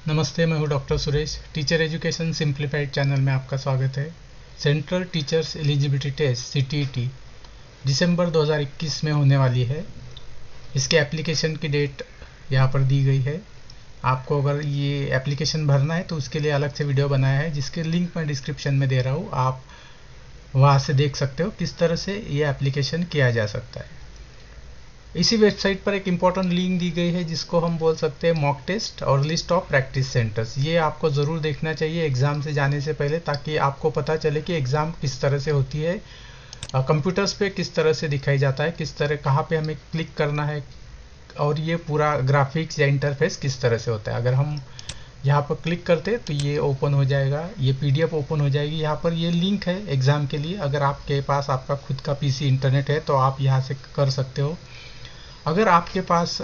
नमस्ते, मैं हूं doctor Suresh. Teacher education simplified channel में आपका स्वागत है। Central teachers eligibility test CTET दिसंबर 2021 में होने वाली है। इसके एप्लीकेशन की डेट यहाँ पर दी गई है। आपको अगर ये एप्लीकेशन भरना है तो उसके लिए अलग से वीडियो बनाया है, जिसके लिंक मैं डिस्क्रिप्शन में दे रहा हूँ। आप वहाँ से देख सकते हो किस तरह से ये एप्लीकेशन किया जा सकता है। इसी वेबसाइट पर एक इम्पॉर्टेंट लिंक दी गई है जिसको हम बोल सकते हैं मॉक टेस्ट और लिस्ट ऑफ प्रैक्टिस सेंटर्स। ये आपको ज़रूर देखना चाहिए एग्ज़ाम से जाने से पहले, ताकि आपको पता चले कि एग्ज़ाम किस तरह से होती है, कंप्यूटर्स पे किस तरह से दिखाई जाता है, किस तरह कहाँ पे हमें क्लिक करना है, और ये पूरा ग्राफिक्स या इंटरफेस किस तरह से होता है। अगर हम यहाँ पर क्लिक करते तो ये ओपन हो जाएगा, ये PDF ओपन हो जाएगी। यहाँ पर ये लिंक है एग्ज़ाम के लिए। अगर आपके पास आपका खुद का PC इंटरनेट है तो आप यहाँ से कर सकते हो। अगर आपके पास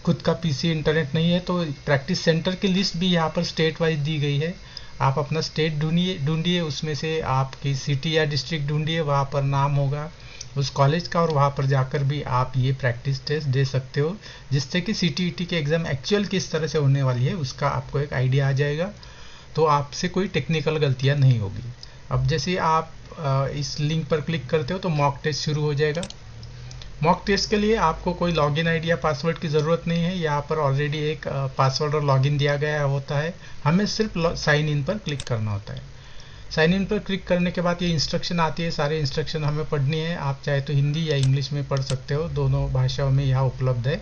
खुद का PC इंटरनेट नहीं है तो प्रैक्टिस सेंटर की लिस्ट भी यहाँ पर स्टेट वाइज दी गई है। आप अपना स्टेट ढूंढिए, उसमें से आपकी सिटी या डिस्ट्रिक्ट ढूंढिए, वहाँ पर नाम होगा उस कॉलेज का, और वहाँ पर जाकर भी आप ये प्रैक्टिस टेस्ट दे सकते हो, जिससे कि CTET की एग्ज़ाम एक्चुअल किस तरह से होने वाली है उसका आपको एक आइडिया आ जाएगा। तो आपसे कोई टेक्निकल गलतियाँ नहीं होगी। अब जैसे आप इस लिंक पर क्लिक करते हो तो मॉक टेस्ट शुरू हो जाएगा। मॉक टेस्ट के लिए आपको कोई लॉगिन आईडी या पासवर्ड की ज़रूरत नहीं है। यहाँ पर ऑलरेडी एक पासवर्ड और लॉगिन दिया गया होता है। हमें सिर्फ साइन इन पर क्लिक करना होता है। साइन इन पर क्लिक करने के बाद ये इंस्ट्रक्शन आती है। सारे इंस्ट्रक्शन हमें पढ़नी है। आप चाहे तो हिंदी या इंग्लिश में पढ़ सकते हो, दोनों भाषाओं में यहाँ उपलब्ध है।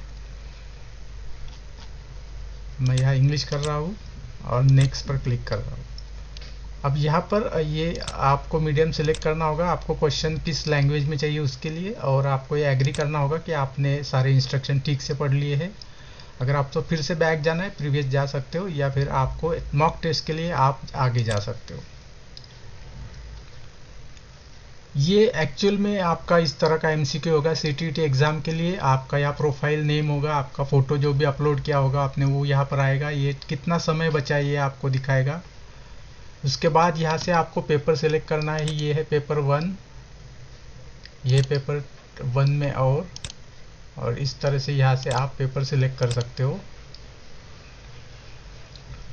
मैं यहाँ इंग्लिश कर रहा हूँ और नेक्स्ट पर क्लिक कर रहा हूँ। अब यहाँ पर ये आपको मीडियम सेलेक्ट करना होगा, आपको क्वेश्चन किस लैंग्वेज में चाहिए उसके लिए, और आपको ये एग्री करना होगा कि आपने सारे इंस्ट्रक्शन ठीक से पढ़ लिए हैं। अगर आपको फिर से बैक जाना है, प्रीवियस जा सकते हो, या फिर आपको मॉक टेस्ट के लिए आप आगे जा सकते हो। ये एक्चुअल में आपका इस तरह का MCQ होगा CTET एग्ज़ाम के लिए। आपका यहाँ प्रोफाइल नेम होगा, आपका फ़ोटो जो भी अपलोड किया होगा आपने वो यहाँ पर आएगा। ये कितना समय बचा है ये आपको दिखाएगा। उसके बाद यहाँ से आपको पेपर सेलेक्ट करना है। ये है पेपर 1, ये पेपर 1 में और इस तरह से यहाँ से आप पेपर सेलेक्ट कर सकते हो।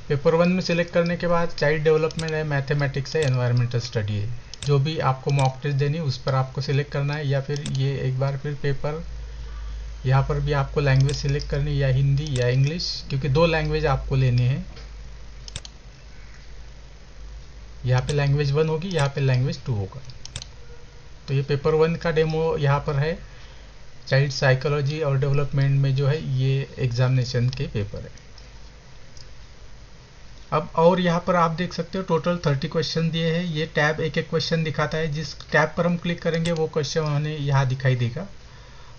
पेपर 1 में सेलेक्ट करने के बाद चाइल्ड डेवलपमेंट है, मैथमेटिक्स है, एनवायरमेंटल स्टडी है। जो भी आपको मॉक टेस्ट देनी उस पर आपको सिलेक्ट करना है। या फिर ये एक बार फिर पेपर, यहाँ पर भी आपको लैंग्वेज सिलेक्ट करनी है, या हिंदी या इंग्लिश, क्योंकि 2 लैंग्वेज आपको लेने हैं। यहाँ पे लैंग्वेज 1 होगी, यहाँ पे लैंग्वेज 2 होगा। तो ये पेपर 1 का डेमो यहाँ पर है। चाइल्ड साइकोलॉजी और डेवलपमेंट में जो है ये एग्जामिनेशन के पेपर है। अब और यहाँ पर आप देख सकते हो टोटल 30 क्वेश्चन दिए हैं। ये टैब एक एक क्वेश्चन दिखाता है। जिस टैब पर हम क्लिक करेंगे वो क्वेश्चन हमें यहाँ दिखाई देगा,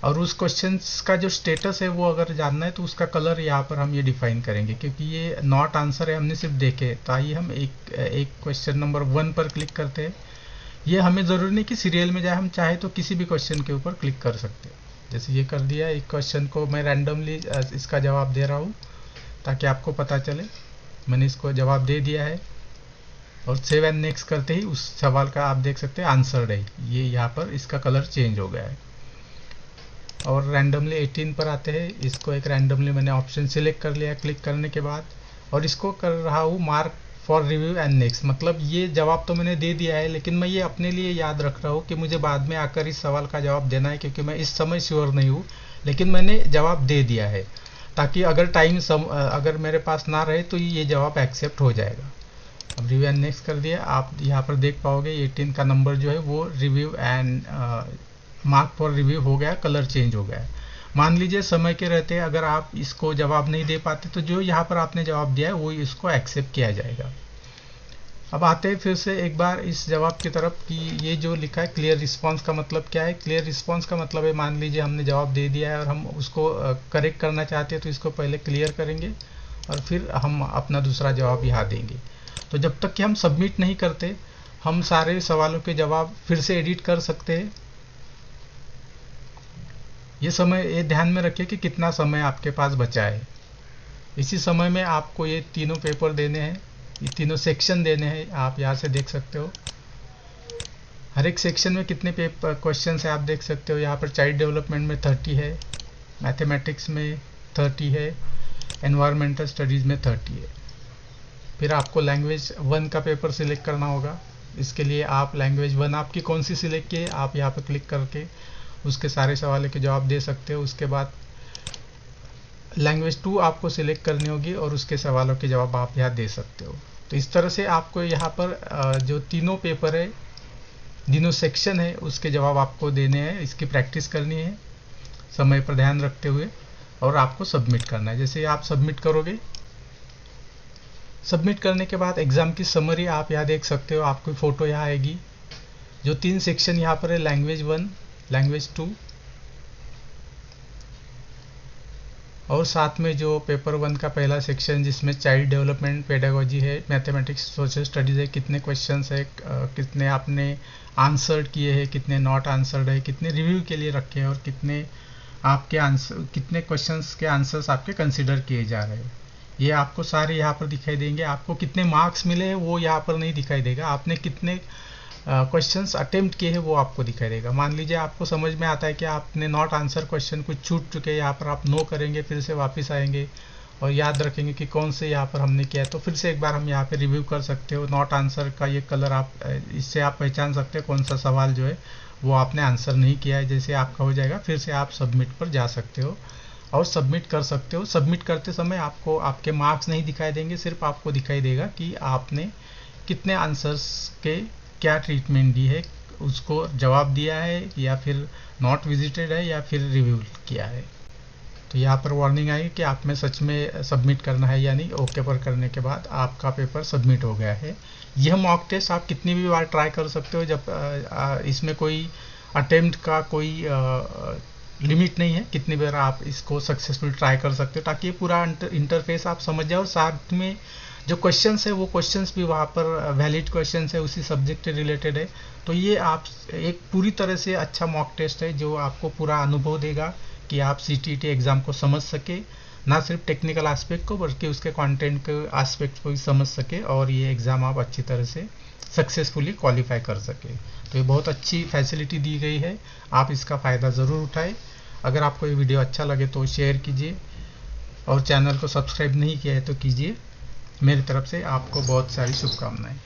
और उस क्वेश्चन का जो स्टेटस है वो अगर जानना है तो उसका कलर यहाँ पर हम ये डिफाइन करेंगे, क्योंकि ये नॉट आंसर है, हमने सिर्फ देखे। तो आइए हम एक क्वेश्चन नंबर 1 पर क्लिक करते हैं। ये हमें ज़रूरी नहीं कि सीरियल में जाए, हम चाहे तो किसी भी क्वेश्चन के ऊपर क्लिक कर सकते हैं। जैसे ये कर दिया। एक क्वेश्चन को मैं रैंडमली इसका जवाब दे रहा हूँ ताकि आपको पता चले। मैंने इसको जवाब दे दिया है, और सेव एंड नेक्स्ट करते ही उस सवाल का आप देख सकते हैं आंसर है। ये यहाँ पर इसका कलर चेंज हो गया है। और रैंडमली 18 पर आते हैं। इसको एक रैंडमली मैंने ऑप्शन सिलेक्ट कर लिया क्लिक करने के बाद, और इसको कर रहा हूँ mark for review and next. मतलब ये जवाब तो मैंने दे दिया है, लेकिन मैं ये अपने लिए याद रख रहा हूँ कि मुझे बाद में आकर इस सवाल का जवाब देना है, क्योंकि मैं इस समय श्योर नहीं हूँ, लेकिन मैंने जवाब दे दिया है, ताकि अगर अगर मेरे पास ना रहे तो ये जवाब एक्सेप्ट हो जाएगा। अब रिव्यू एंड नेक्स्ट कर दिया। आप यहाँ पर देख पाओगे 18 का नंबर जो है वो review and mark for review हो गया, कलर चेंज हो गया। मान लीजिए समय के रहते अगर आप इसको जवाब नहीं दे पाते तो जो यहाँ पर आपने जवाब दिया है वो इसको एक्सेप्ट किया जाएगा। अब आते हैं फिर से एक बार इस जवाब की तरफ कि ये जो लिखा है क्लियर रिस्पांस का मतलब क्या है। क्लियर रिस्पांस का मतलब है, मान लीजिए हमने जवाब दे दिया है और हम उसको करेक्ट करना चाहते हैं तो इसको पहले क्लियर करेंगे और फिर हम अपना दूसरा जवाब यहाँ देंगे। तो जब तक कि हम सबमिट नहीं करते हम सारे सवालों के जवाब फिर से एडिट कर सकते हैं। ये समय ये ध्यान में रखिए कि कितना समय आपके पास बचा है। इसी समय में आपको ये तीनों पेपर देने हैं, ये तीनों सेक्शन देने हैं। आप यहाँ से देख सकते हो हर एक सेक्शन में कितने पेपर क्वेश्चन है आप देख सकते हो। यहाँ पर चाइल्ड डेवलपमेंट में 30 है, मैथमेटिक्स में 30 है, एनवायरमेंटल स्टडीज़ में 30 है। फिर आपको लैंग्वेज 1 का पेपर सिलेक्ट करना होगा। इसके लिए आप लैंग्वेज 1 आपकी कौन सी सिलेक्ट की है, आप यहाँ पर क्लिक करके उसके सारे सवालों के जवाब दे सकते हो। उसके बाद लैंग्वेज 2 आपको सिलेक्ट करनी होगी और उसके सवालों के जवाब आप यहाँ दे सकते हो। तो इस तरह से आपको यहाँ पर जो तीनों पेपर है, तीनों सेक्शन है, उसके जवाब आपको देने हैं। इसकी प्रैक्टिस करनी है समय पर ध्यान रखते हुए, और आपको सबमिट करना है। जैसे आप सबमिट करोगे, सबमिट करने के बाद एग्ज़ाम की समरी आप यहाँ देख सकते हो। आपकी फ़ोटो यहाँ आएगी। जो 3 सेक्शन यहाँ पर है, लैंग्वेज 1, लैंग्वेज 2 और साथ में जो पेपर 1 का पहला सेक्शन जिसमें चाइल्ड डेवलपमेंट, पेडागोजी है, मैथमेटिक्स, सोशल स्टडीज़ है, कितने क्वेश्चंस है, कितने आपने आंसर्ड किए हैं, कितने नॉट आंसर्ड है, कितने रिव्यू के लिए रखे हैं और कितने आपके आंसर, कितने क्वेश्चंस के आंसर्स आपके कंसिडर किए जा रहे हैं, ये आपको सारे यहाँ पर दिखाई देंगे। आपको कितने मार्क्स मिले हैं वो यहाँ पर नहीं दिखाई देगा। आपने कितने क्वेश्चंस अटेम्प्ट किए हैं वो आपको दिखाई देगा। मान लीजिए आपको समझ में आता है कि आपने नॉट आंसर क्वेश्चन कुछ छूट चुके हैं, यहाँ पर आप नो करेंगे, फिर से वापस आएंगे और याद रखेंगे कि कौन से यहाँ पर हमने किया है। तो फिर से एक बार हम यहाँ पे रिव्यू कर सकते हो। नॉट आंसर का ये कलर आप, इससे आप पहचान सकते हो कौन सा सवाल जो है वो आपने आंसर नहीं किया है। जैसे आपका हो जाएगा, फिर से आप सबमिट पर जा सकते हो और सबमिट कर सकते हो। सबमिट करते समय आपको आपके मार्क्स नहीं दिखाई देंगे, सिर्फ आपको दिखाई देगा कि आपने कितने आंसर्स के क्या ट्रीटमेंट दी है, उसको जवाब दिया है या फिर नॉट विजिटेड है या फिर रिव्यू किया है। तो यहाँ पर वार्निंग आई कि आप में सच में सबमिट करना है या नहीं। ओके पर करने के बाद आपका पेपर सबमिट हो गया है। यह मॉक टेस्ट आप कितनी भी बार ट्राई कर सकते हो, जब इसमें कोई अटेम्प्ट का कोई लिमिट नहीं है। कितनी बार आप इसको सक्सेसफुल ट्राई कर सकते हो, ताकि ये पूरा इंटरफेस आप समझ जाओ। साथ में जो क्वेश्चंस है वो क्वेश्चंस भी वहाँ पर वैलिड क्वेश्चंस है, उसी सब्जेक्ट से रिलेटेड है। तो ये आप एक पूरी तरह से अच्छा मॉक टेस्ट है जो आपको पूरा अनुभव देगा कि आप CTET एग्ज़ाम को समझ सके, ना सिर्फ टेक्निकल एस्पेक्ट को बल्कि उसके कंटेंट के एस्पेक्ट को भी समझ सके और ये एग्ज़ाम आप अच्छी तरह से सक्सेसफुली क्वालिफाई कर सके। तो ये बहुत अच्छी फैसिलिटी दी गई है, आप इसका फ़ायदा ज़रूर उठाएं। अगर आपको ये वीडियो अच्छा लगे तो शेयर कीजिए और चैनल को सब्सक्राइब नहीं किया है तो कीजिए। मेरी तरफ से आपको बहुत सारी शुभकामनाएं।